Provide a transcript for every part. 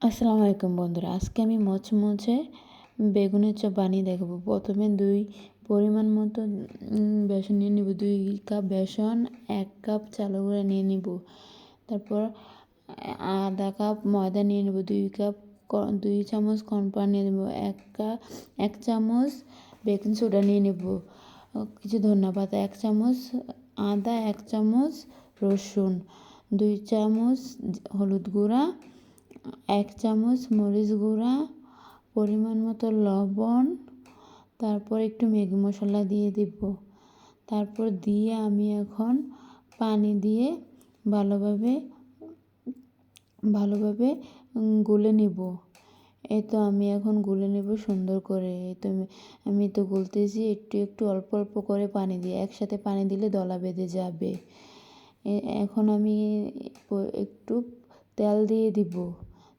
আসসালামু আলাইকুম বন্ধুরা, আজকে আমি মচমচে বেগুনের চপ বানিয়ে দেখাবো। প্রথমে পরিমাণ মতো বেসন নিয়ে নিব, 2 কাপ বেসন, 1 কাপ চালের গুঁড়া নিয়ে নিব। তারপর আধা কাপ ময়দা নিয়ে নিব, 2 চামচ কর্নফ্লাওয়ার নিয়ে নেব, 1 চামচ বেকিং সোডা নিয়ে নেব, কিছু ধনিয়া পাতা, 1 চামচ আদা, 1 চামচ রসুন, 2 চামচ হলুদ গুঁড়া, 1 চামচ মরিচ গুঁড়া, পরিমাণ মতো লবণ, তারপর একটু ম্যাগি মশলা দিয়ে দিব। তারপর দিয়ে আমি এখন পানি দিয়ে ভালোভাবে গুলে নিব। এই তো আমি এখন গুলে নেব সুন্দর করে। এই তো আমি তো গুলতেছি একটু অল্প অল্প করে পানি দিয়ে, একসাথে পানি দিলে দলা বেঁধে যাবে। এখন আমি একটু তেল দিয়ে দিব।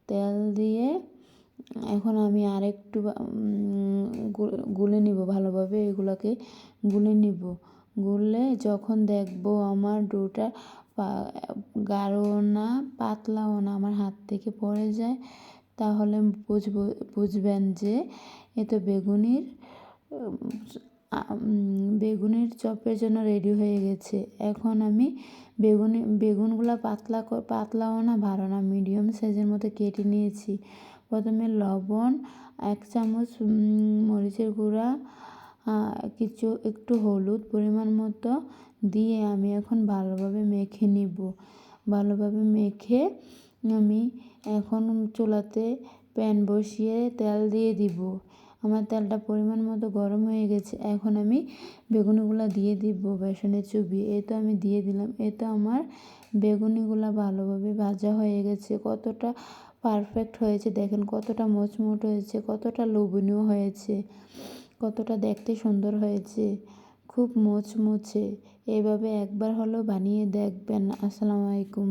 তেল দিয়ে এখন আমি আরেকটু গুলে নিব ভালোভাবে, এগুলোকে গুলে নিব। গুললে যখন দেখব আমার ডোটা গাঢ়ও না পাতলাও না, আমার হাত থেকে পড়ে যায়, তাহলে বুঝবেন যে এ তো বেগুনের চপের জন্য রেডি হয়ে গেছে। এখন আমি বেগুনগুলো পাতলাও না ভালো না, মিডিয়াম সাইজের মতো কেটে নিয়েছি। প্রথমে লবণ, 1 চামচ মরিচের গুঁড়া, একটু হলুদ পরিমাণ মতো দিয়ে আমি এখন ভালোভাবে মেখে নিব। ভালোভাবে মেখে আমি এখন চুলাতে প্যান বসিয়ে তেল দিয়ে দিব। আমার তেলটা পরিমাণ মতো গরম হয়ে গেছে। এখন আমি বেগুনিগুলো দিয়ে দিব বেসনে চুবিয়ে। এই তো আমি দিয়ে দিলাম। এই তো আমার বেগুনিগুলো ভালোভাবে ভাজা হয়ে গেছে। কতটা পারফেক্ট হয়েছে দেখেন, কতটা মচমচ হয়েছে, কতটা লোভনীয় হয়েছে, কতটা দেখতে সুন্দর হয়েছে, খুব মচমচে। এইভাবে একবার হলেও বানিয়ে দেখবেন। আসসালামু আলাইকুম।